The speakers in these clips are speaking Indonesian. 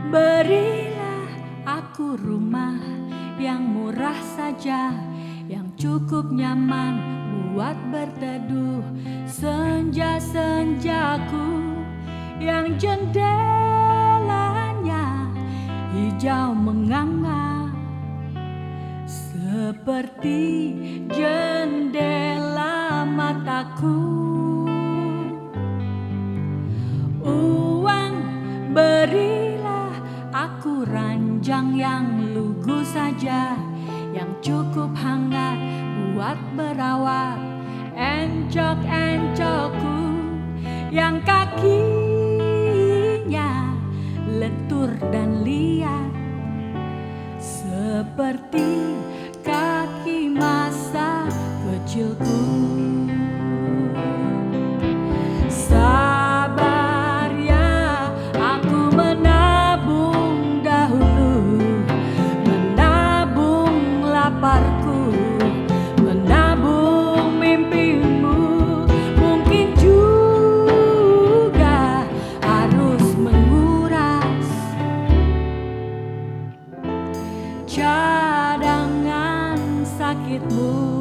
Berilah aku rumah yang murah saja, yang cukup nyaman buat berteduh. Senja-senjaku yang jendelanya hijau menganga, seperti jendela mataku. Uang berilah aku ranjang yang lugu saja, yang cukup hangat buat berawat. Encok-encokku yang kakinya lentur dan liat, seperti kaki masa kecilku. Sabar ya, aku menabung dahulu, menabung laparku, menabung mimpimu. Mungkin juga harus menguras cadangan sakitmu.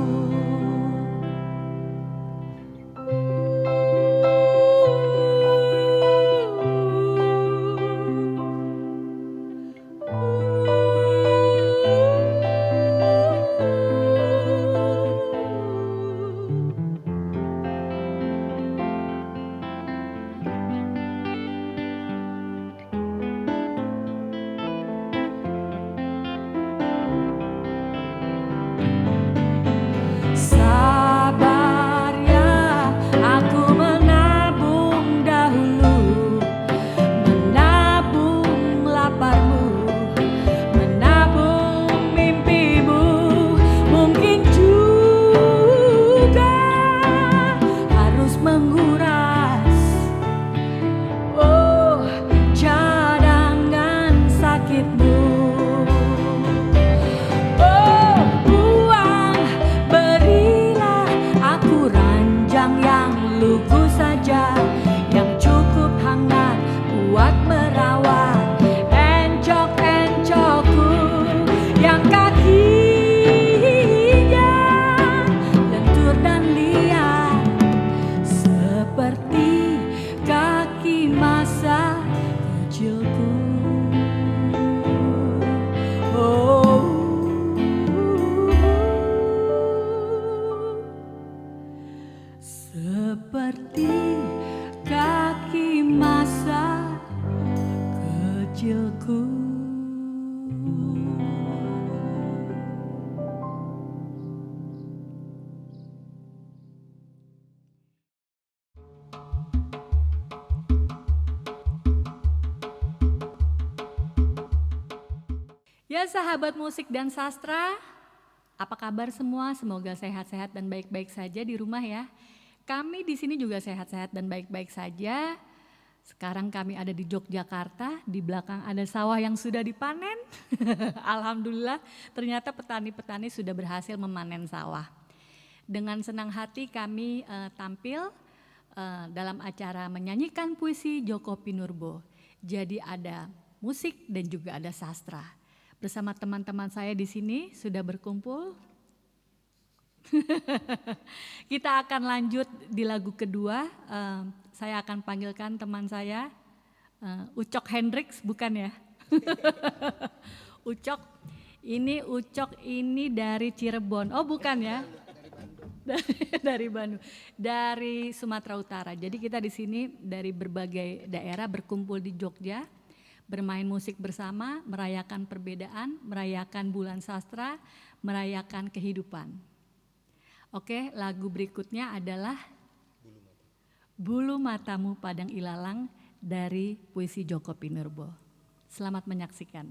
Sabar ya, aku menabung dahulu, menabung laparmu, menabung mimpimu. Mungkin juga harus menguras cadangan sakitmu. Yang lugu saja, yang cukup hangat buat merawat. Encok-encokku yang kakinya lentur dan liat, seperti kaki masa kecilku. Seperti kaki masa kecilku. Ya sahabat musik dan sastra, apa kabar semua? Semoga sehat-sehat dan baik-baik saja di rumah ya. Kami di sini juga sehat-sehat dan baik-baik saja. Sekarang kami ada di Yogyakarta, di belakang ada sawah yang sudah dipanen. Alhamdulillah, ternyata petani-petani sudah berhasil memanen sawah. Dengan senang hati kami tampil dalam acara menyanyikan puisi Djoko Pinurbo. Jadi ada musik dan juga ada sastra. Bersama teman-teman saya di sini sudah berkumpul. Kita akan lanjut di lagu kedua. Saya akan panggilkan teman saya, Ucok Hendrix, bukan ya? Ucok ini dari Cirebon. Oh bukan ya? Dari Bandung, dari Sumatera Utara. Jadi kita di sini dari berbagai daerah berkumpul di Jogja, bermain musik bersama, merayakan perbedaan, merayakan bulan sastra, merayakan kehidupan. Oke, lagu berikutnya adalah Bulu Matamu Padang Ilalang dari puisi Djoko Pinurbo. Selamat menyaksikan.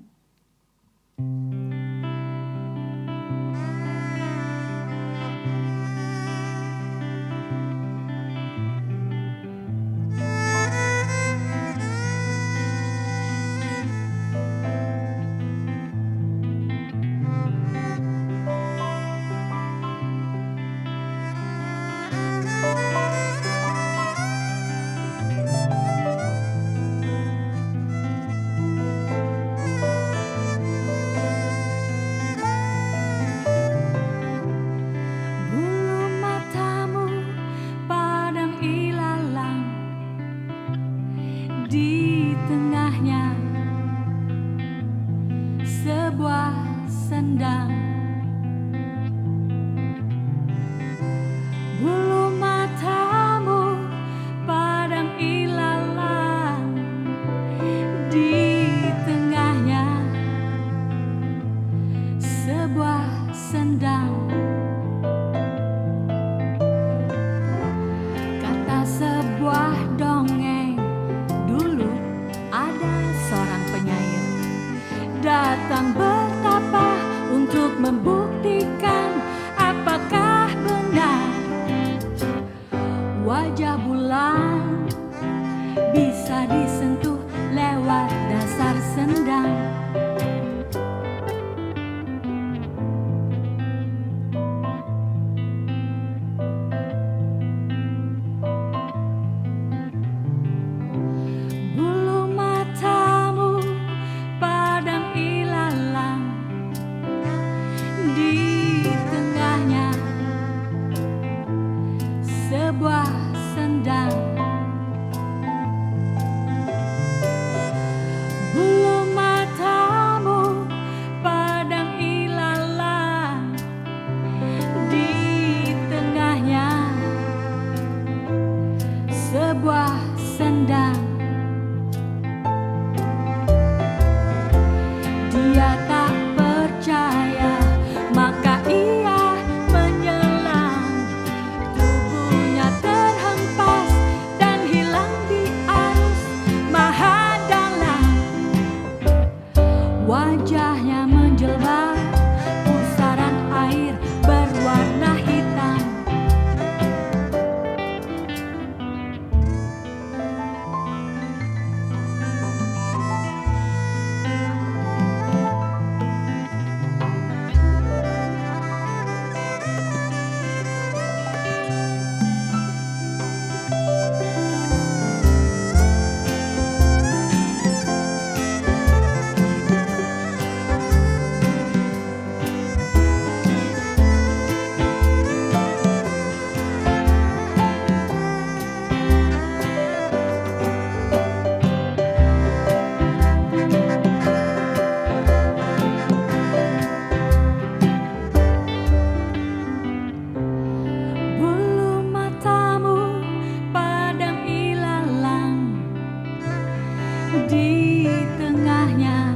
di tengahnya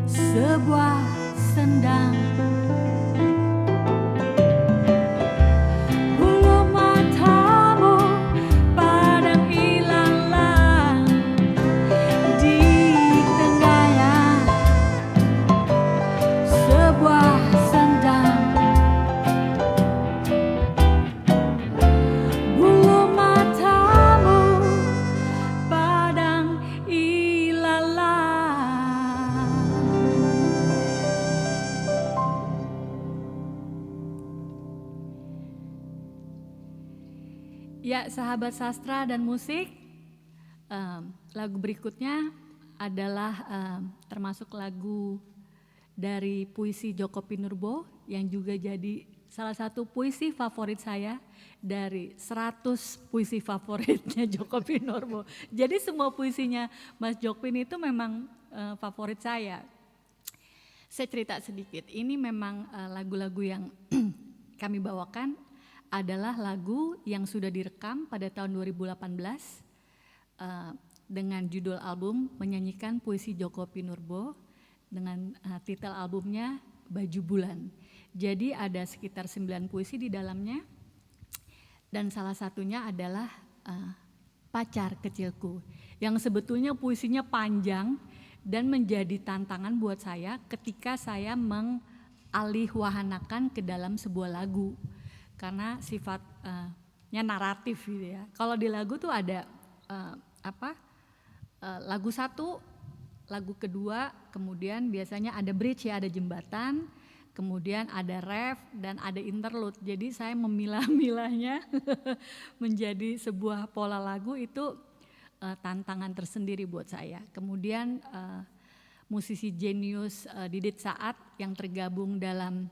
sebuah sendang. Bulu matamu padang ilalang, di tengahnya sebuah sendang. Bulu matamu padang ilalang. Ya, sahabat sastra dan musik, lagu berikutnya adalah termasuk lagu dari puisi Djoko Pinurbo yang juga jadi salah satu puisi favorit saya dari 100 puisi favoritnya Djoko Pinurbo. Jadi semua puisinya Mas Jokpin itu memang favorit saya. Saya cerita sedikit, ini memang lagu-lagu yang kami bawakan adalah lagu yang sudah direkam pada tahun 2018 dengan judul album menyanyikan puisi Djoko Pinurbo dengan titel albumnya Baju Bulan. Jadi ada sekitar 9 puisi di dalamnya dan salah satunya adalah Pacar Kecilku yang sebetulnya puisinya panjang dan menjadi tantangan buat saya ketika saya mengalihwahanakan ke dalam sebuah lagu. Karena sifatnya naratif gitu ya. Kalau di lagu tuh ada lagu satu, lagu kedua, kemudian biasanya ada bridge ya, ada jembatan, kemudian ada ref dan ada interlude. Jadi saya memilah-milahnya menjadi sebuah pola lagu itu tantangan tersendiri buat saya. Kemudian musisi jenius Didit Saat yang tergabung dalam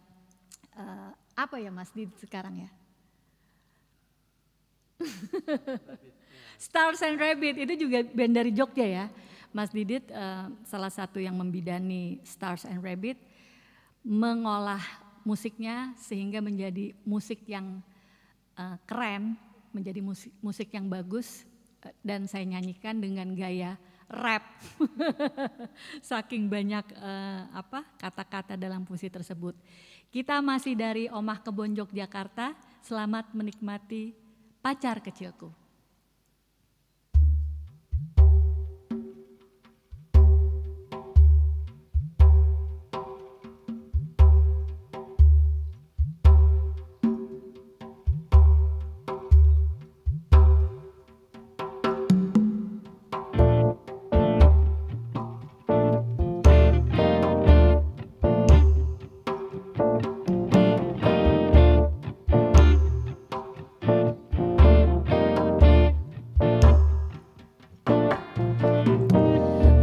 apa ya Mas Didit sekarang ya? Stars and Rabbit itu juga band dari Jogja ya. Mas Didit salah satu yang membidani Stars and Rabbit, mengolah musiknya sehingga menjadi musik yang keren, menjadi musik yang bagus dan saya nyanyikan dengan gaya rap. Saking banyak kata-kata dalam puisi tersebut. Kita masih dari Omah Kebon Yogyakarta. Selamat menikmati Pacar Kecilku.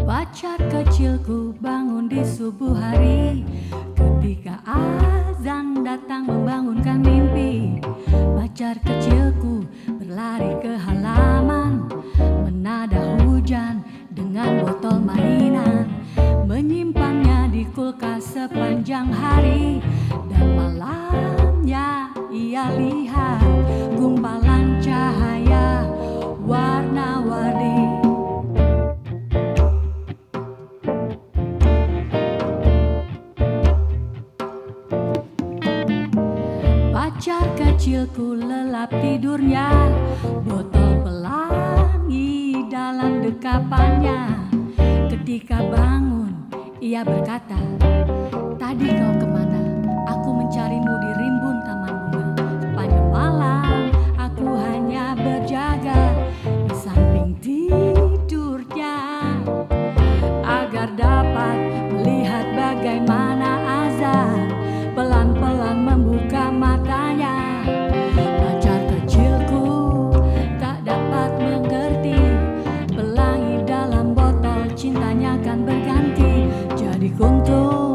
Pacar kecilku bangun di subuh hari, ketika azan datang membangunkan mimpi. Pacar kecilku berlari ke halaman, menada hujan dengan botol mainan, menyimpannya di kulkas sepanjang hari. Dan malamnya ia lihat gumpalan cahaya warna-warni. Pacar kecilku lelap tidurnya, botol pelangi dalam dekapannya. Ketika bangun, ia berkata, "Tadi kau kemana? Aku mencarimu di rimbun taman bunga. Sepanjang malam aku hanya berjaga di samping tidurnya, agar dapat melihat bagaimana azan pelan-pelan membuka matanya." Pacar kecilku tak dapat mengerti, pelangi dalam botol cintanya kan berganti jadi kuntum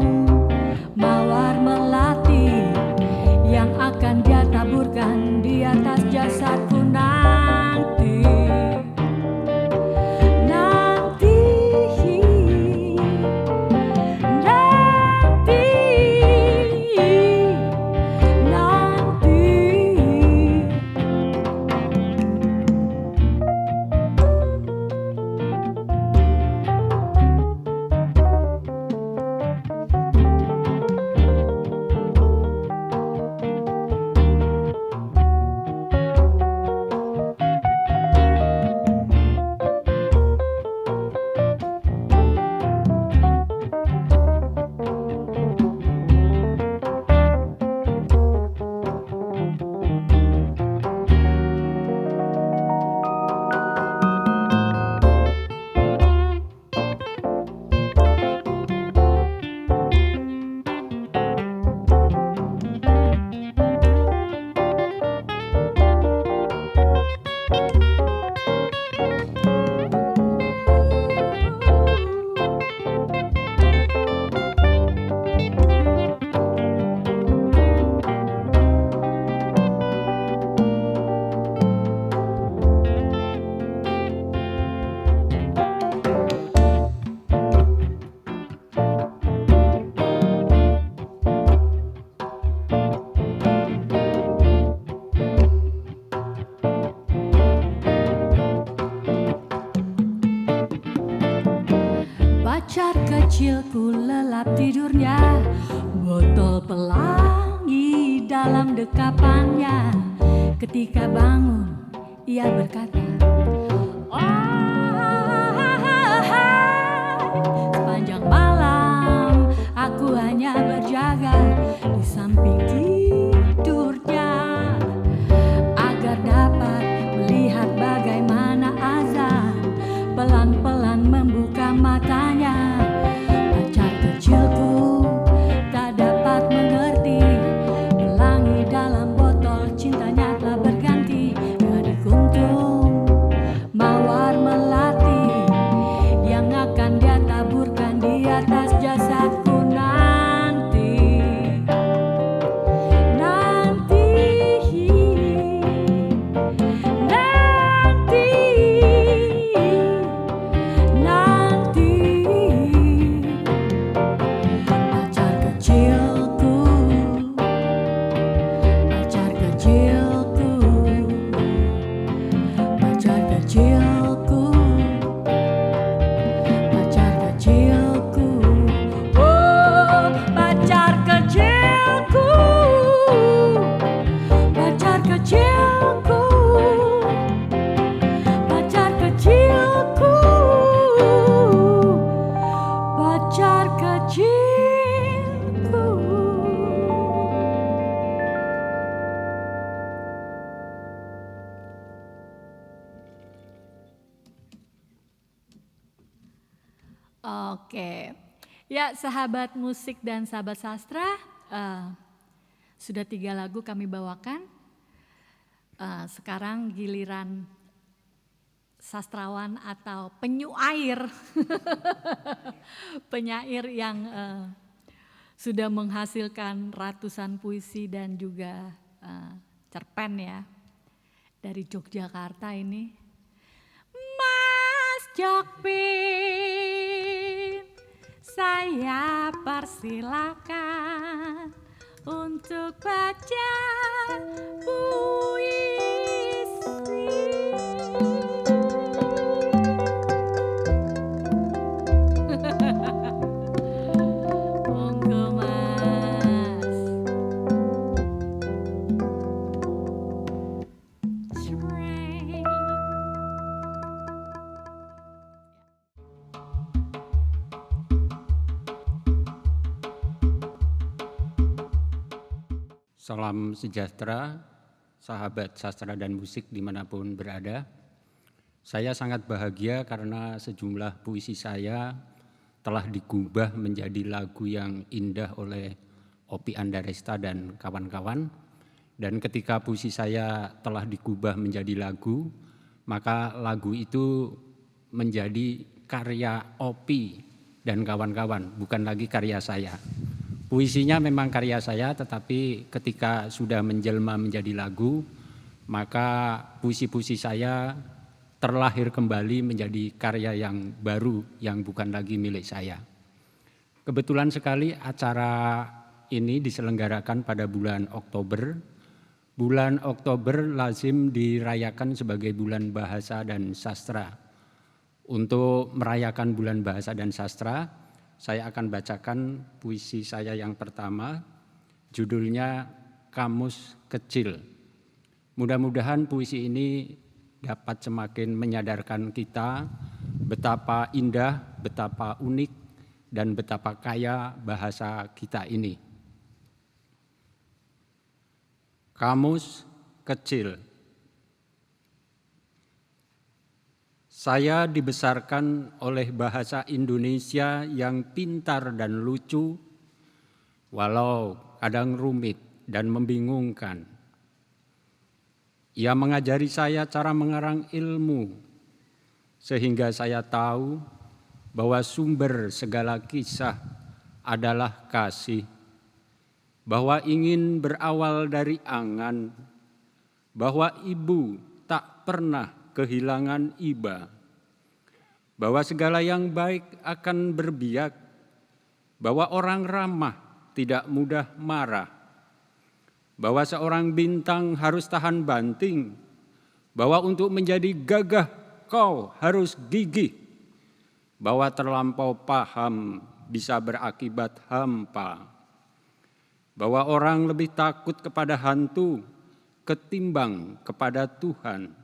Pacar kecilku lelap tidurnya, botol pelangi dalam dekapannya. Ketika bangun ia berkata, "Oh, sepanjang malam aku hanya berjaga di samping tidurnya, agar dapat melihat bagaimana azan pelan-pelan membuka matanya." Pacar kecilku tak dapat mengerti, pelangi dalam botol cintanya telah berganti. Gadis kuntum, mawar melati yang akan dia taburkan di atas jasadku nanti. Nanti, nanti, nanti. Pacar kecilku, pacar kecilku, pacar kecilku, pacar kecilku. Oh, pacar kecilku, pacar kecilku, pacar kecilku, pacar kecilku. Oke, ya sahabat musik dan sahabat sastra, sudah 3 lagu kami bawakan. Sekarang giliran sastrawan atau penyuair, penyair yang sudah menghasilkan ratusan puisi dan juga cerpen ya dari Yogyakarta ini. Mas Jokpin, saya persilakan untuk baca puisi. Monggo Mas. Shrek. Salam sejahtera, sahabat sastra dan musik dimanapun berada. Saya sangat bahagia karena sejumlah puisi saya telah digubah menjadi lagu yang indah oleh Oppie Andaresta dan kawan-kawan. Dan ketika puisi saya telah digubah menjadi lagu, maka lagu itu menjadi karya Oppie dan kawan-kawan, bukan lagi karya saya. Puisinya memang karya saya, tetapi ketika sudah menjelma menjadi lagu, maka puisi-puisi saya terlahir kembali menjadi karya yang baru, yang bukan lagi milik saya. Kebetulan sekali acara ini diselenggarakan pada bulan Oktober. Bulan Oktober lazim dirayakan sebagai bulan bahasa dan sastra. Untuk merayakan bulan bahasa dan sastra, saya akan bacakan puisi saya yang pertama, judulnya Kamus Kecil. Mudah-mudahan puisi ini dapat semakin menyadarkan kita betapa indah, betapa unik, dan betapa kaya bahasa kita ini. Kamus Kecil. Saya dibesarkan oleh bahasa Indonesia yang pintar dan lucu, walau kadang rumit dan membingungkan. Ia mengajari saya cara mengarang ilmu, sehingga saya tahu bahwa sumber segala kisah adalah kasih, bahwa ingin berawal dari angan, bahwa ibu tak pernah kehilangan iba, bahwa segala yang baik akan berbiak, bahwa orang ramah tidak mudah marah, bahwa seorang bintang harus tahan banting, bahwa untuk menjadi gagah kau harus gigih, bahwa terlampau paham bisa berakibat hampa, bahwa orang lebih takut kepada hantu ketimbang kepada Tuhan,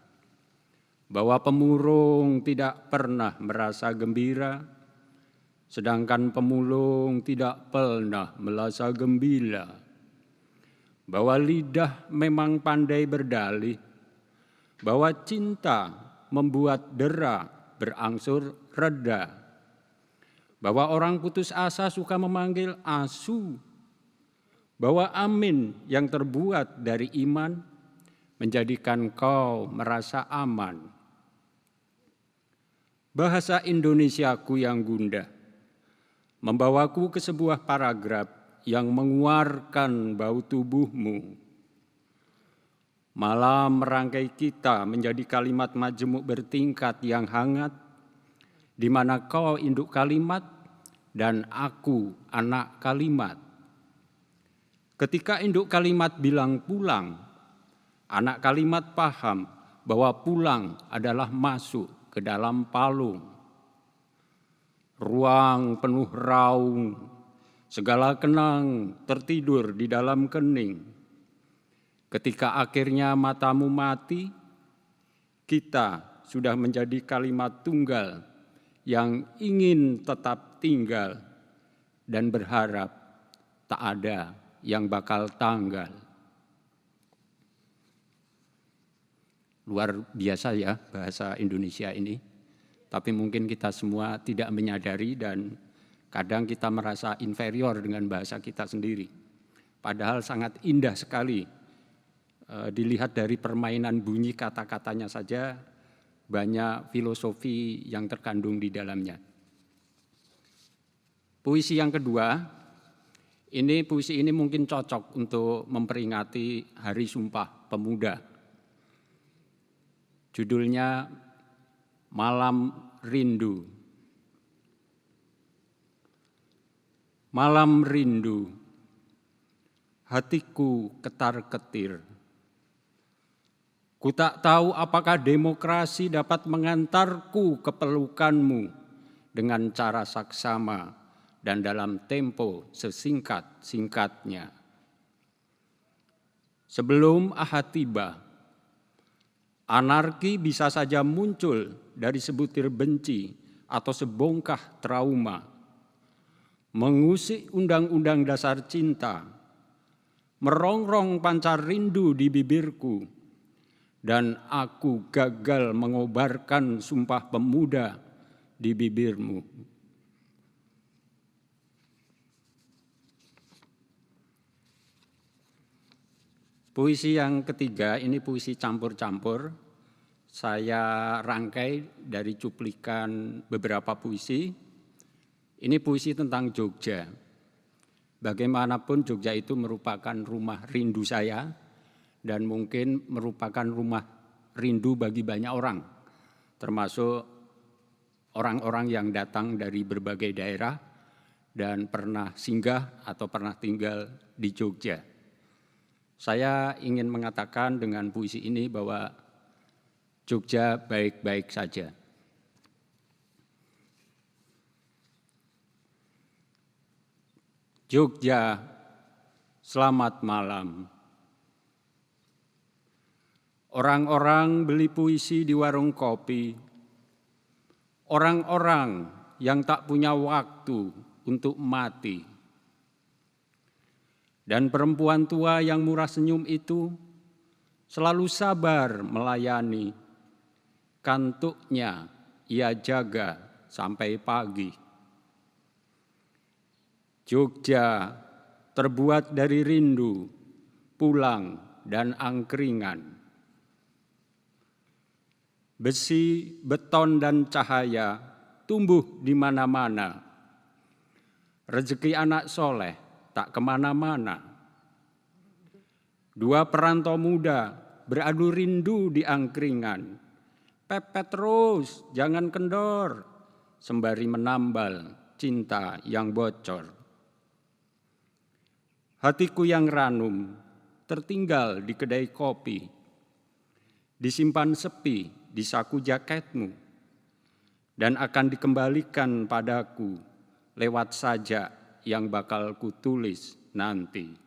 bahwa pemurung tidak pernah merasa gembira, sedangkan pemulung tidak pernah merasa gembira, bahwa lidah memang pandai berdalih, bahwa cinta membuat dera berangsur reda, bahwa orang putus asa suka memanggil asu, bahwa amin yang terbuat dari iman menjadikan kau merasa aman. Bahasa Indonesiaku yang gundah membawaku ke sebuah paragraf yang menguarkan bau tubuhmu. Malam merangkai kita menjadi kalimat majemuk bertingkat yang hangat, di mana kau induk kalimat dan aku anak kalimat. Ketika induk kalimat bilang pulang, anak kalimat paham bahwa pulang adalah masuk ke dalam palung. Ruang penuh raung, segala kenang tertidur di dalam kening. Ketika akhirnya matamu mati, kita sudah menjadi kalimat tunggal yang ingin tetap tinggal dan berharap tak ada yang bakal tanggal. Luar biasa ya bahasa Indonesia ini, tapi mungkin kita semua tidak menyadari dan kadang kita merasa inferior dengan bahasa kita sendiri. Padahal sangat indah sekali, dilihat dari permainan bunyi kata-katanya saja banyak filosofi yang terkandung di dalamnya. Puisi yang kedua, puisi ini mungkin cocok untuk memperingati Hari Sumpah Pemuda. Judulnya Malam Rindu. Malam rindu, hatiku ketar-ketir. Ku tak tahu apakah demokrasi dapat mengantarku ke pelukanmu dengan cara saksama dan dalam tempo sesingkat-singkatnya. Sebelum Ahad tiba, anarki bisa saja muncul dari sebutir benci atau sebongkah trauma, mengusik undang-undang dasar cinta, merongrong pancar rindu di bibirku, dan aku gagal mengobarkan sumpah pemuda di bibirmu. Puisi yang ketiga ini puisi campur-campur. Saya rangkai dari cuplikan beberapa puisi. Ini puisi tentang Jogja. Bagaimanapun Jogja itu merupakan rumah rindu saya dan mungkin merupakan rumah rindu bagi banyak orang, termasuk orang-orang yang datang dari berbagai daerah dan pernah singgah atau pernah tinggal di Jogja. Saya ingin mengatakan dengan puisi ini bahwa Jogja baik-baik saja. Jogja, selamat malam. Orang-orang beli puisi di warung kopi. Orang-orang yang tak punya waktu untuk mati. Dan perempuan tua yang murah senyum itu selalu sabar melayani. Kantuknya ia jaga sampai pagi. Jogja terbuat dari rindu, pulang dan angkringan. Besi, beton dan cahaya tumbuh di mana-mana. Rezeki anak soleh tak kemana-mana. Dua perantau muda beradu rindu di angkringan. Pepet terus, jangan kendor, sembari menambal cinta yang bocor. Hatiku yang ranum tertinggal di kedai kopi, disimpan sepi di saku jaketmu. dan akan dikembalikan padaku lewat sajak yang bakal kutulis nanti.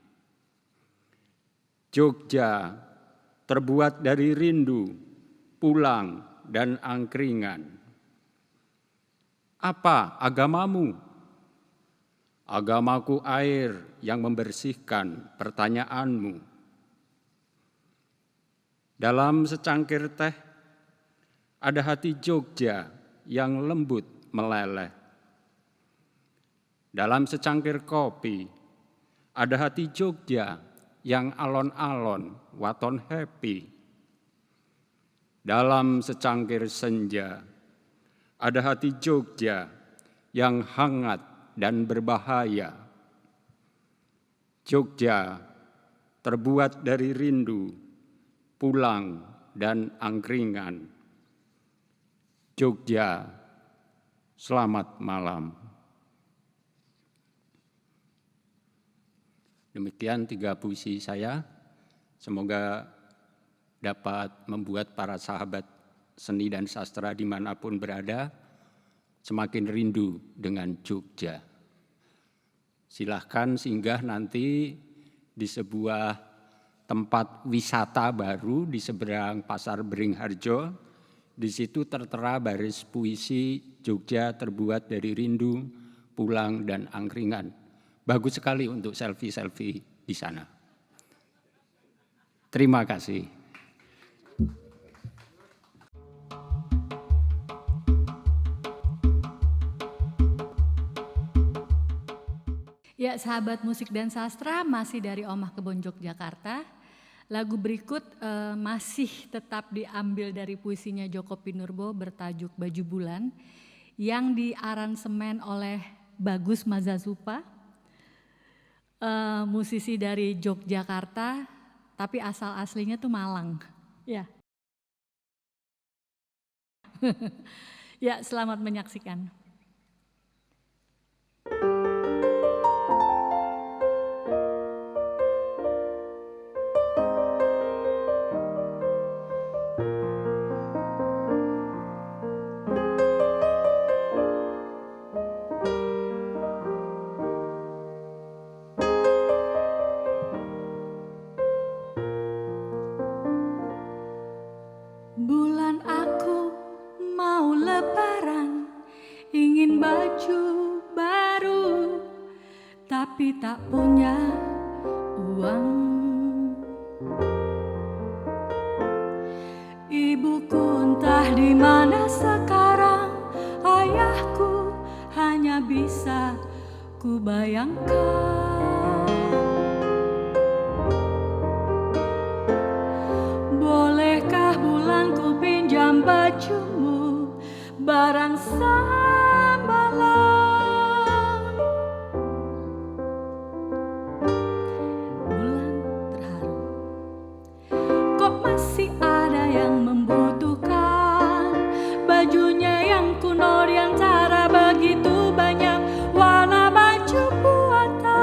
Jogja terbuat dari rindu, pulang, dan angkringan. Apa agamamu? Agamaku air yang membersihkan pertanyaanmu. Dalam secangkir teh, ada hati Jogja yang lembut meleleh. Dalam secangkir kopi, ada hati Jogja yang alon-alon waton happy. Dalam secangkir senja, ada hati Jogja yang hangat dan berbahaya. Jogja terbuat dari rindu, pulang, dan angkringan. Jogja, selamat malam. Demikian 3 puisi saya. Semoga dapat membuat para sahabat seni dan sastra dimanapun berada semakin rindu dengan Jogja. Silahkan singgah nanti di sebuah tempat wisata baru di seberang Pasar Beringharjo. Di situ tertera baris puisi Jogja terbuat dari rindu, pulang, dan angkringan. Bagus sekali untuk selfie-selfie di sana. Terima kasih. Ya, sahabat musik dan sastra, masih dari Omah Kebon Yogyakarta. Lagu berikut masih tetap diambil dari puisinya Djoko Pinurbo bertajuk Baju Bulan yang diaransemen oleh Bagus Mazazupa, musisi dari Yogyakarta, tapi asal aslinya tuh Malang. Ya, ya, selamat menyaksikan. Bulan aku mau lebaran, ingin baju baru, tapi tak punya uang. Ibuku entah di mana sekarang, ayahku hanya bisa ku bayangkan. Bolehkah bulan ku pinjam bajumu barang semalam? Bulan terharu, kok masih ada yang membutuhkan bajunya yang kuno di antara begitu banyak warna baju buatan.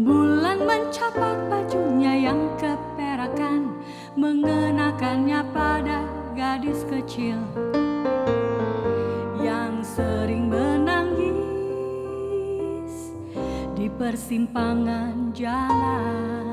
Bulan mencapat bajunya yang keperakan, mengenakannya pada gadis kecil yang sering menangis di persimpangan jalan.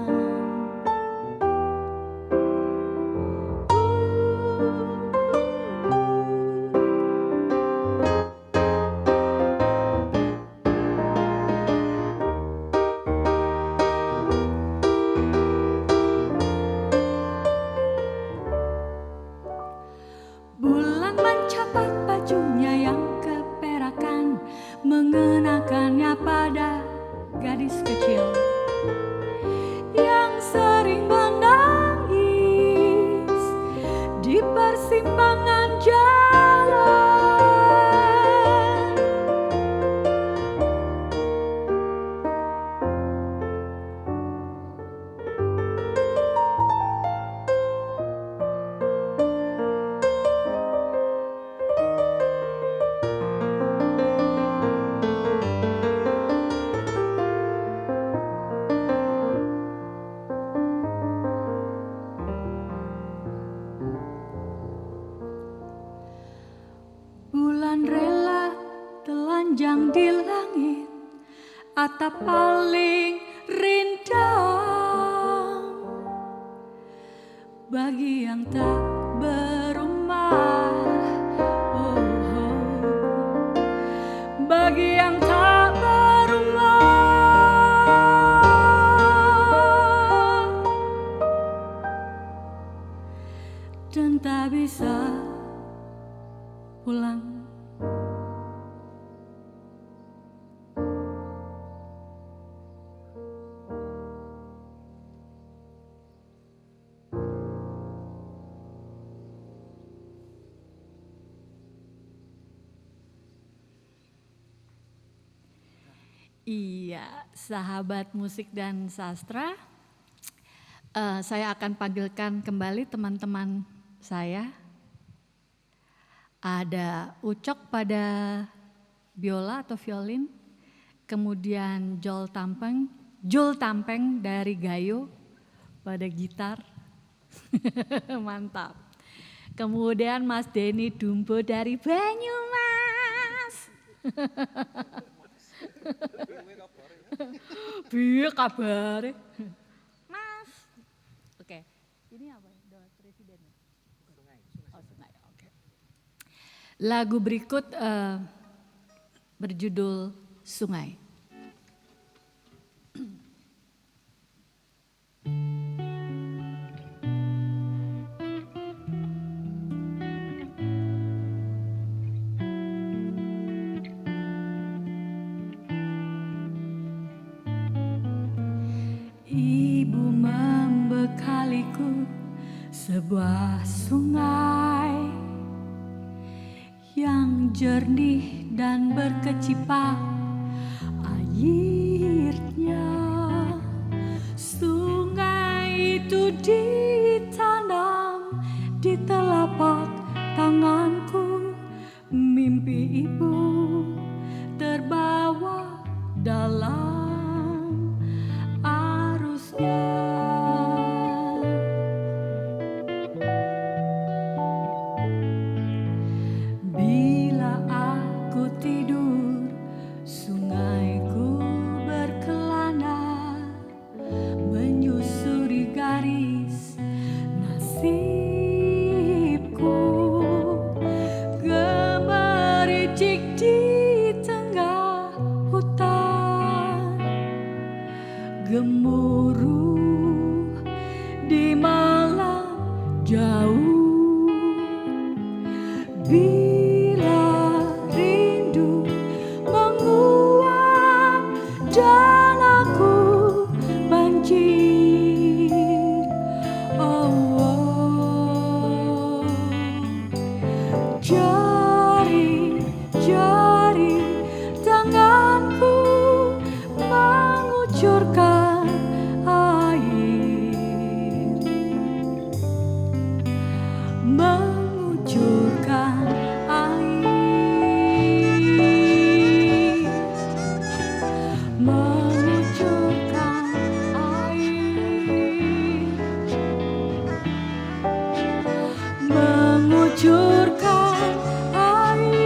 Bulan mencapat bajunya yang keperakan, mengenakannya pada gadis kecil yang sering menangis di persimpangan jalan. memanjang di langit, atap paling rindang bagi yang tak berumah. Oh, oh. Bagi yang tak berumah dan tak bisa pulang. Iya, sahabat musik dan sastra, saya akan panggilkan kembali teman-teman saya. Ada Ucok pada biola atau violin, kemudian Jul Tampeng dari Gayo pada gitar, mantap. Kemudian Mas Denny Dumbo dari Banyumas. Biar kabar, Mas. Oke, ini apa? Doa presiden. Oh, Sungai. Oke. Lagu berikut berjudul Sungai. Ibu membekaliku sebuah sungai yang jernih dan berkecipak airnya. Sungai itu ditanam di telapak tanganku. Mimpi ibu terbawa dalam bila aku tidur, sungaiku berkelana menyusuri garis nasibku, gemericik di tengah hutan, gemuruh di malam jauh. Bila rindu menguap dan aku banjir, oh, oh. Jari-jari tanganku mengucurkan air, mengucurkan air, mengucurkan air, mengucurkan air.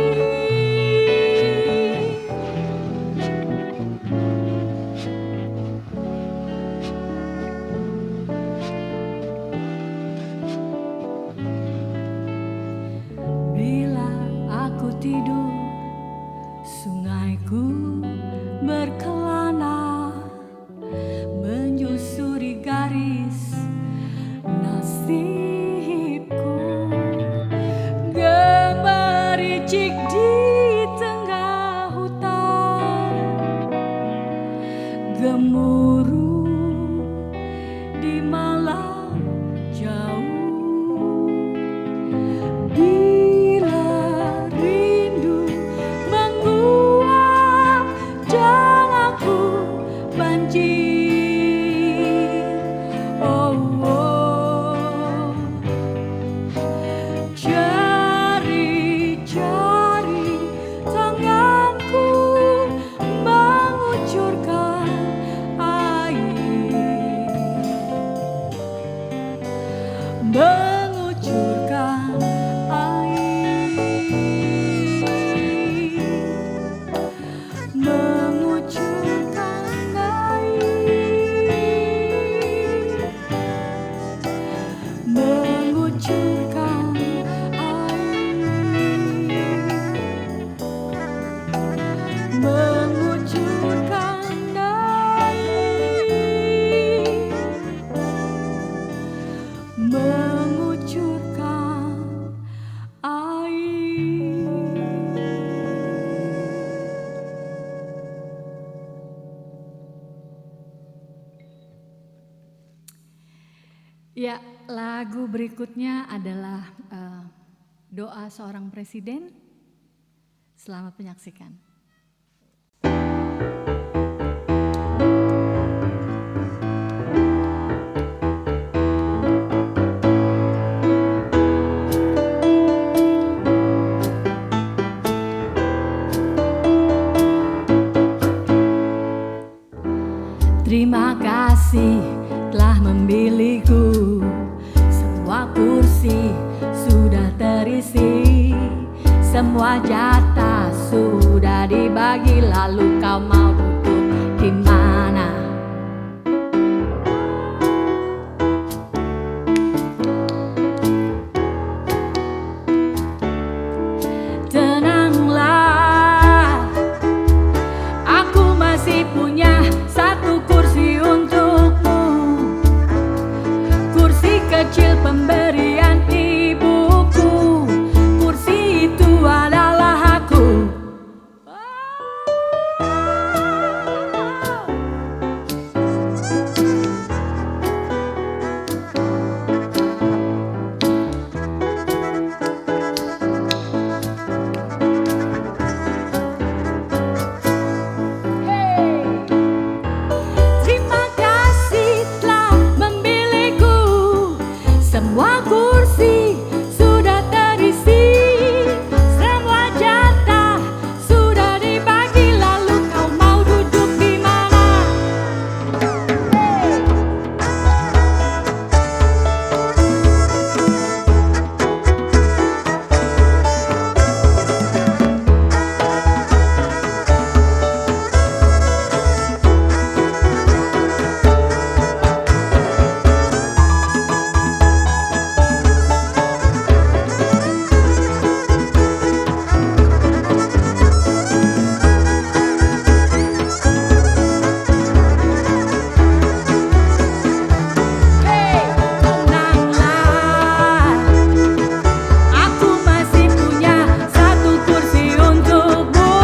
Bila aku tidur, sungaiku berkelana menyusuri garis nasibku, gemericik di tengah hutan, gemuruh di malam jauh. Bila rindu menguap Ya, lagu berikutnya adalah doa seorang presiden. Selamat menyaksikan. Terima kasih telah memilihku. Semua kursi sudah terisi, semua jatah sudah dibagi. Lalu kau mau duduk di mana? Tenanglah, aku masih punya satu kursi untukmu. Kursi kecil pemberian ibuku. Kursi itu adalah aku. Terima kasih telah memilihku. Semua kursi sudah terisi, semua jatah sudah dibagi. Lalu kau mau duduk di mana? Tenanglah, aku masih punya satu kursi untukmu.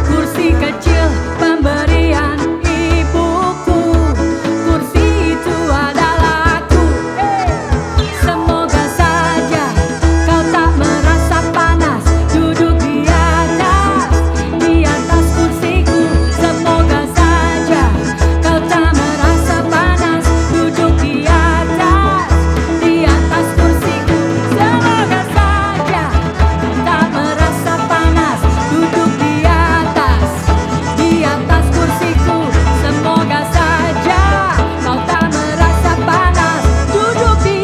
Kursi kecil pemberian ibuku. Kursi itu adalah aku. Semoga saja kau tak merasa panas duduk di atas kursiku. Semoga saja kau tak merasa panas duduk di atas kursiku. Semoga saja kau tak merasa panas duduk di atas kursiku. Semoga saja kau tak merasa panas duduk di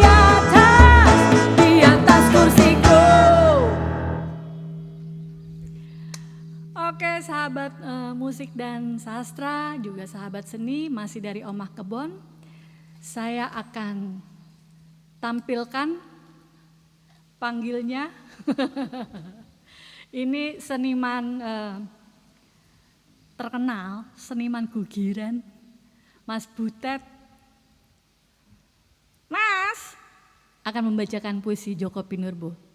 atas kursiku. Oke, sahabat musik dan sastra, juga sahabat seni, masih dari Omah Kebon. Saya akan tampilkan panggilnya. Ini seniman terkenal, seniman gugiran, Mas Butet. Mas akan membacakan puisi Joko Pinurbo.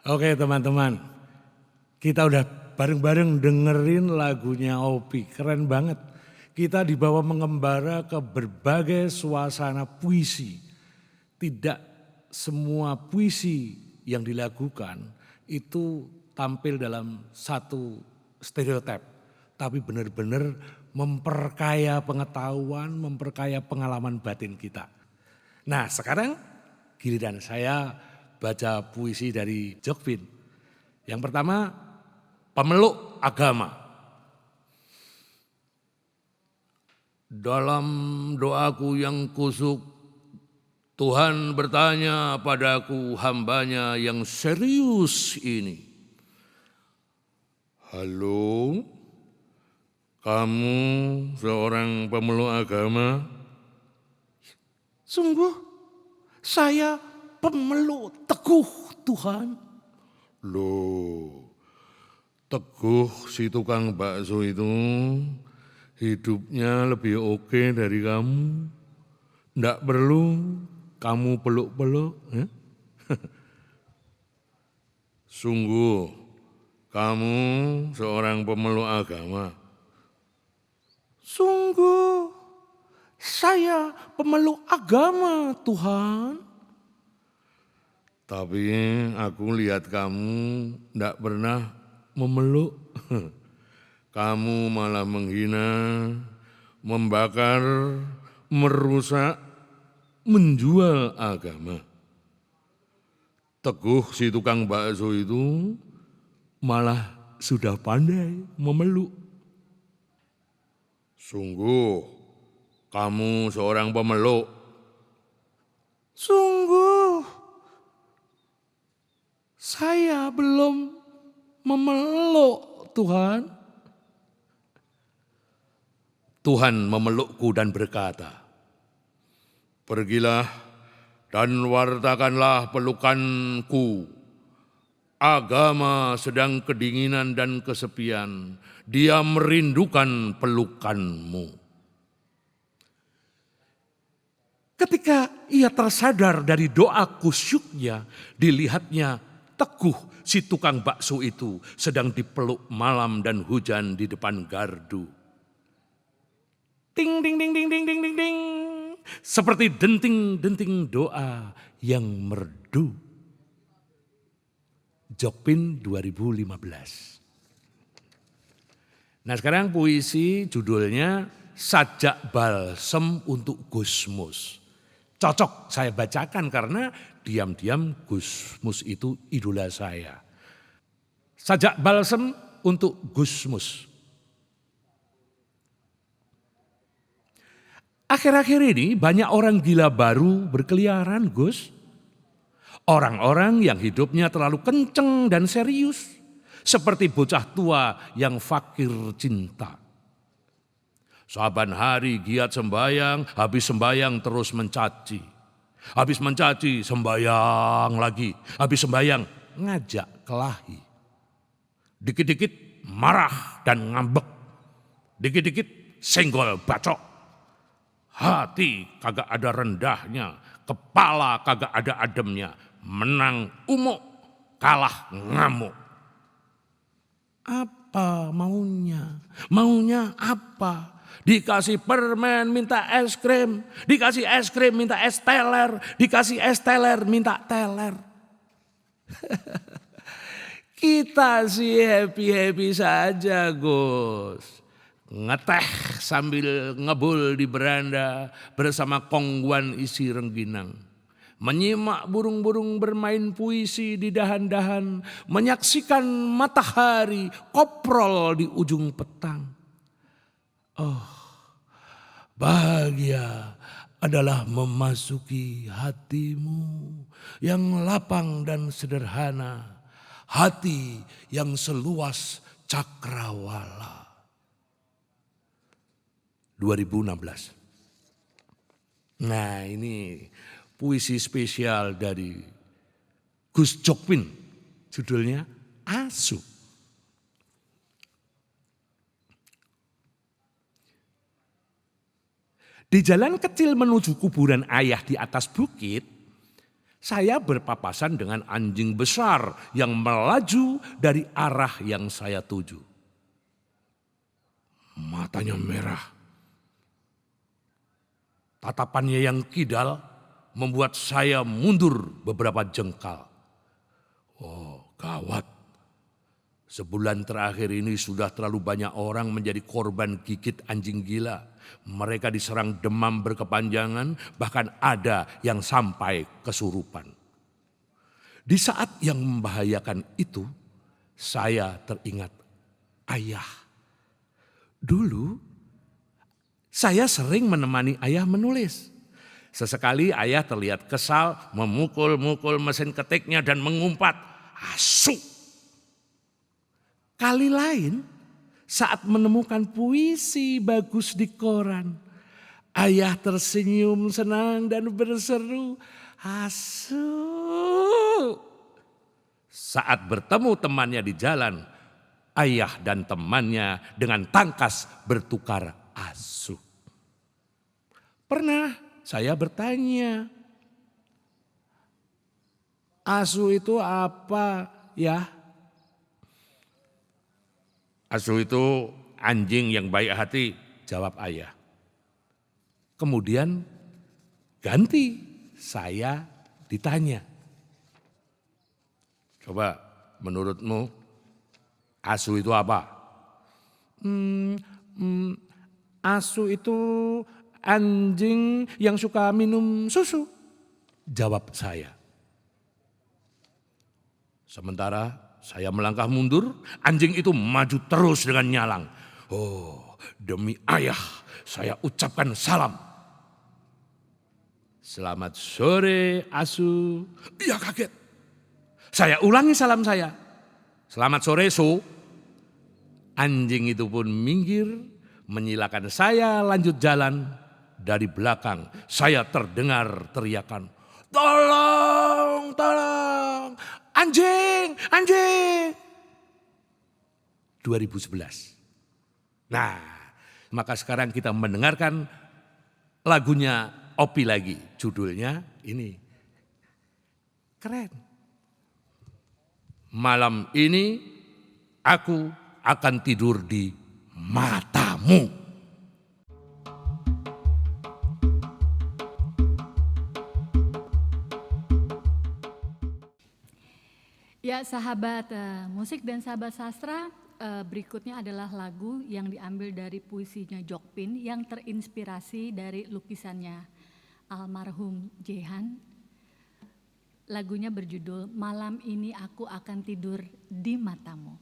Oke teman-teman, kita udah bareng-bareng dengerin lagunya Opi, keren banget. Kita dibawa mengembara ke berbagai suasana puisi. Tidak semua puisi yang dilakukan itu tampil dalam satu stereotip, tapi benar-benar memperkaya pengetahuan, memperkaya pengalaman batin kita. Nah sekarang giliran saya baca puisi dari Jokpin. Yang pertama, pemeluk agama. Dalam doaku yang kusuk, Tuhan bertanya padaku hambanya yang serius ini. Halo, kamu seorang pemeluk agama? Sungguh, saya pemeluk teguh Tuhan. Loh, Teguh si tukang bakso itu hidupnya lebih oke dari kamu. Nggak perlu kamu peluk-peluk. Ya? Sungguh, kamu seorang pemeluk agama. Sungguh, saya pemeluk agama, Tuhan. Tapi aku lihat kamu tidak pernah memeluk. Kamu malah menghina, membakar, merusak, menjual agama. Teguh si tukang bakso itu malah sudah pandai memeluk. Sungguh, kamu seorang pemeluk. Sungguh, saya belum memeluk, Tuhan. Tuhan memelukku dan berkata, pergilah dan wartakanlah pelukanku. Agama sedang kedinginan dan kesepian. Dia merindukan pelukanmu. Ketika ia tersadar dari doa kusyuknya, dilihatnya Teguh si tukang bakso itu sedang dipeluk malam dan hujan di depan gardu. Ting ting ting ting ting ting ting ting. Seperti denting-denting doa yang merdu. Jokpin 2015. Nah sekarang puisi judulnya Sajak Balsem untuk Gusmus. Cocok saya bacakan karena diam-diam Gusmus itu idola saya. Sajak balsem untuk Gusmus. Akhir-akhir ini banyak orang gila baru berkeliaran, Gus. Orang-orang yang hidupnya terlalu kenceng dan serius. Seperti bocah tua yang fakir cinta. Saban hari giat sembayang, habis sembayang terus mencaci. Habis mencaci sembayang lagi, habis sembayang ngajak kelahi. Dikit-dikit marah dan ngambek. Dikit-dikit senggol bacok. Hati kagak ada rendahnya, kepala kagak ada ademnya. Menang umuk, kalah ngamuk. Apa maunya? Maunya apa? Dikasih permen minta es krim, dikasih es krim minta es teler, dikasih es teler minta teler. Kita sih happy-happy saja, Gus. Ngeteh sambil ngebul di beranda bersama kongguan isi rengginang. Menyimak burung-burung bermain puisi di dahan-dahan, menyaksikan matahari koprol di ujung petang. Oh, bahagia adalah memasuki hatimu yang lapang dan sederhana, hati yang seluas cakrawala. 2016. Nah ini puisi spesial dari Gus Jokpin, judulnya Asu. Di jalan kecil menuju kuburan ayah di atas bukit, saya berpapasan dengan anjing besar yang melaju dari arah yang saya tuju. Matanya merah. Tatapannya yang kidal membuat saya mundur beberapa jengkal. Oh, gawat. Sebulan terakhir ini sudah terlalu banyak orang menjadi korban gigit anjing gila. Mereka diserang demam berkepanjangan, bahkan ada yang sampai kesurupan. Di saat yang membahayakan itu, saya teringat ayah. Dulu, saya sering menemani ayah menulis. Sesekali ayah terlihat kesal, memukul-mukul mesin ketiknya dan mengumpat, "Asu!" Kali lain, saat menemukan puisi bagus di koran, ayah tersenyum senang dan berseru, "Asu!" Saat bertemu temannya di jalan, ayah dan temannya dengan tangkas bertukar asu. Pernah saya bertanya, "Asu itu apa ya?" Asu itu anjing yang baik hati, jawab ayah. Kemudian ganti, saya ditanya. Coba menurutmu asu itu apa? Asu itu anjing yang suka minum susu, jawab saya. Sementara saya melangkah mundur, anjing itu maju terus dengan nyalang. Oh, demi ayah, saya ucapkan salam. Selamat sore, asu. Ia kaget. Saya ulangi salam saya. Selamat sore, su. Anjing itu pun minggir, menyilakan saya lanjut jalan. Dari belakang saya terdengar teriakan, "Tolong, tolong, anjing, anjing." 2011. Nah, maka sekarang kita mendengarkan lagunya Opi lagi. Judulnya ini. Keren. Malam ini aku akan tidur di matamu. Ya sahabat musik dan sahabat sastra, berikutnya adalah lagu yang diambil dari puisinya Jokpin yang terinspirasi dari lukisannya almarhum Jehan. Lagunya berjudul Malam Ini Aku Akan Tidur di Matamu.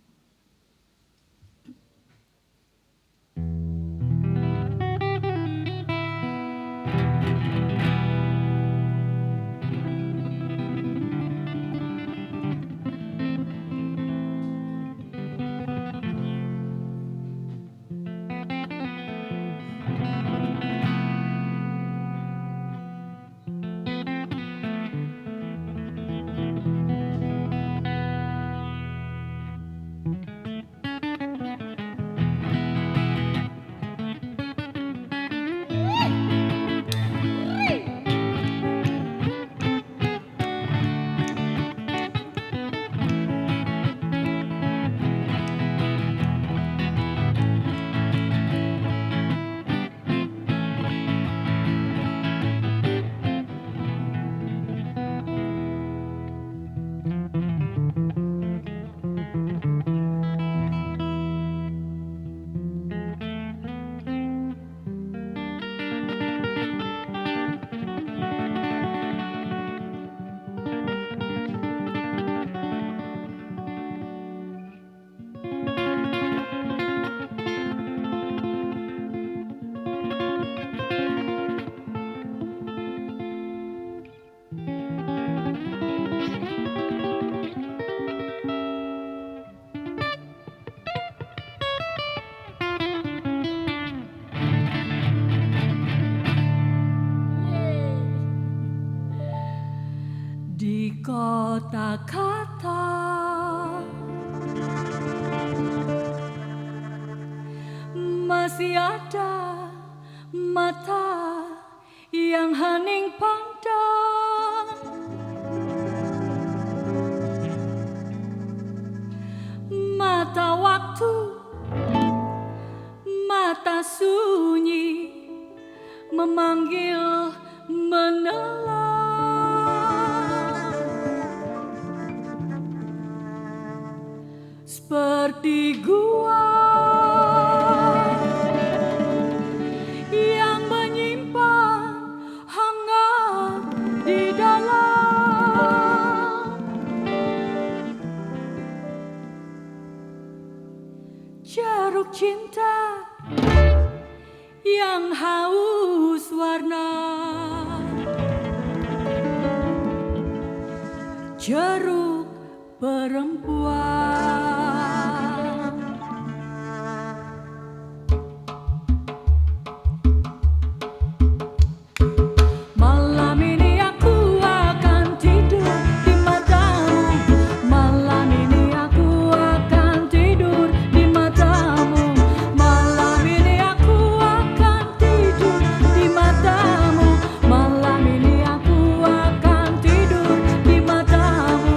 Kata-kata masih ada mata yang hening pandang, mata waktu, mata sunyi memanggil menelan. Seperti gua yang menyimpan hangat di dalam ceruk cinta yang haus warna, ceruk perempuan. Malam ini aku akan tidur di matamu. Malam ini aku akan tidur di matamu. Malam ini aku akan tidur di matamu. Malam ini aku akan tidur di matamu.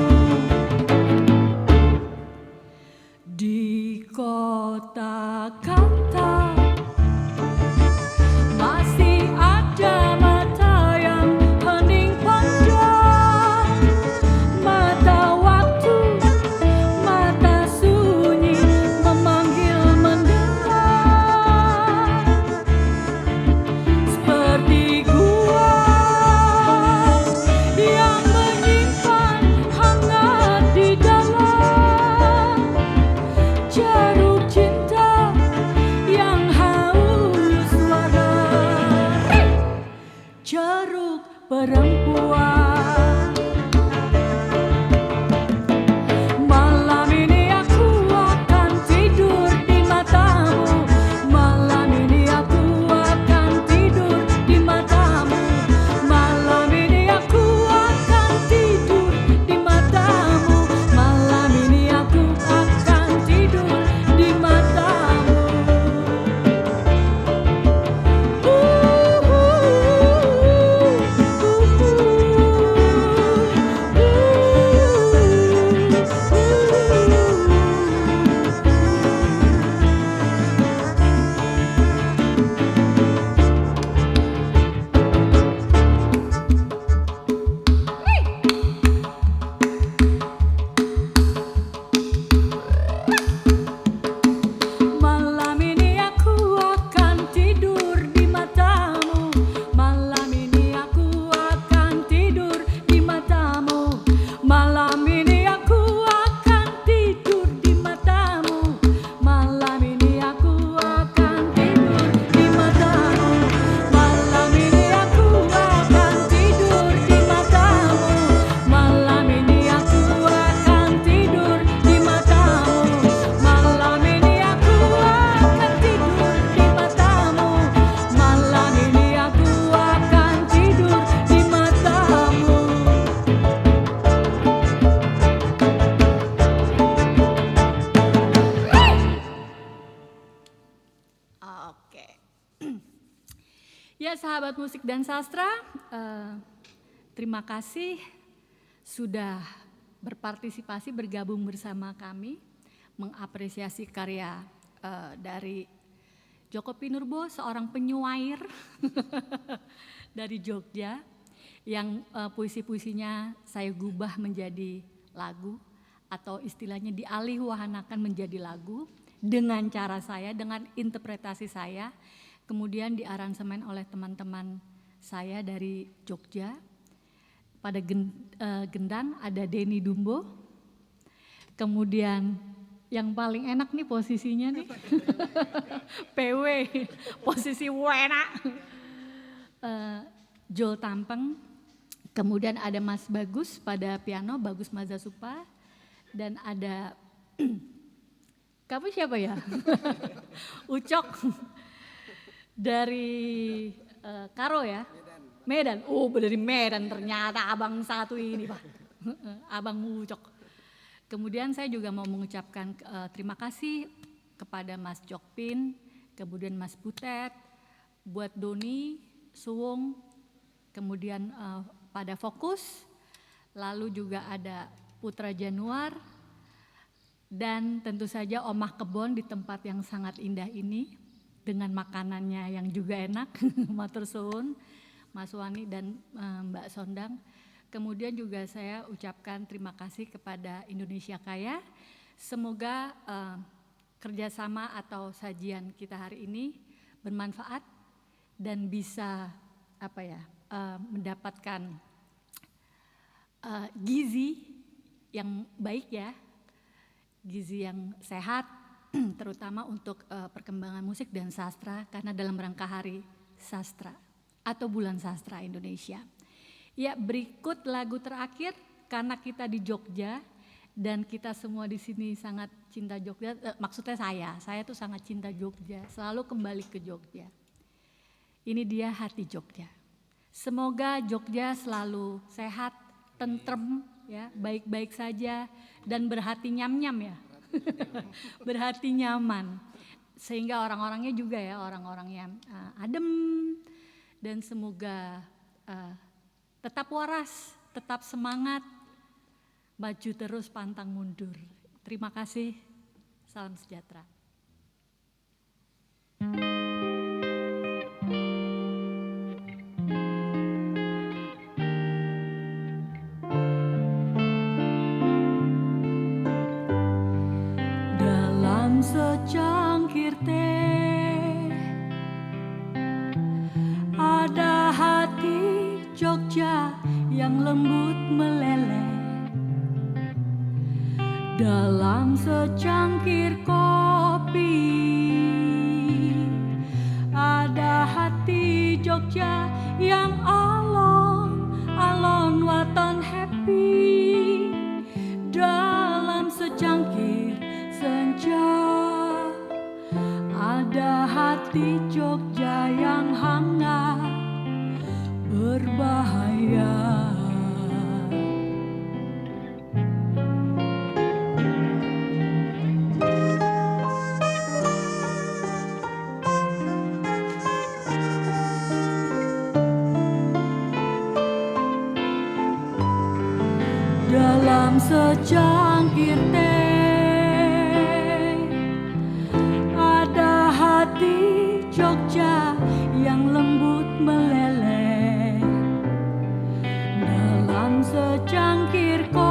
sahabat musik dan sastra, terima kasih sudah berpartisipasi bergabung bersama kami mengapresiasi karya dari Djoko Pinurbo, seorang penyuair dari Jogja yang puisi-puisinya saya gubah menjadi lagu atau istilahnya dialihwahanakan menjadi lagu dengan cara saya, dengan interpretasi saya, kemudian diaransemen oleh teman-teman saya dari Jogja. Pada gendang ada Denny Dumbo, kemudian yang paling enak nih posisinya nih, PW, posisi wena, Joel Tampeng, kemudian ada Mas Bagus pada piano, Bagus Mazasupa, dan ada, kamu siapa ya? Ucok dari Karo ya? Medan. Oh, dari Medan ternyata abang satu ini Pak, abang Ucok. Kemudian saya juga mau mengucapkan terima kasih kepada Mas Jokpin, kemudian Mas Butet, buat Doni, Suwung, kemudian pada Fokus, lalu juga ada Putra Januar, dan tentu saja Omah Kebon di tempat yang sangat indah ini, dengan makanannya yang juga enak, matur suwun, Mas Wani dan Mbak Sondang. Kemudian juga saya ucapkan terima kasih kepada Indonesia Kaya. Semoga kerjasama atau sajian kita hari ini bermanfaat dan bisa mendapatkan gizi yang baik ya, gizi yang sehat, terutama untuk perkembangan musik dan sastra karena dalam rangka Hari Sastra atau Bulan Sastra Indonesia. Ya, berikut lagu terakhir karena kita di Jogja dan kita semua di sini sangat cinta Jogja. Maksudnya saya tuh sangat cinta Jogja, selalu kembali ke Jogja. Ini dia Hati Jogja. Semoga Jogja selalu sehat, tentrem, ya, baik-baik saja dan berhati nyam-nyam ya, berhati nyaman. Sehingga orang-orangnya juga ya orang-orang yang adem dan semoga tetap waras, tetap semangat, maju terus pantang mundur. Terima kasih, salam sejahtera. Dalam secangkir teh ada hati Jogja yang lembut meleleh, dalam secangkir kopi ada hati Jogja yang alon-alon waton happy, dalam secangkir senja ada hati Jogja yang hangat berbahaya. Dalam secangkir teh ada hati Jogja yang lembut meleleh, dalam secangkir kopi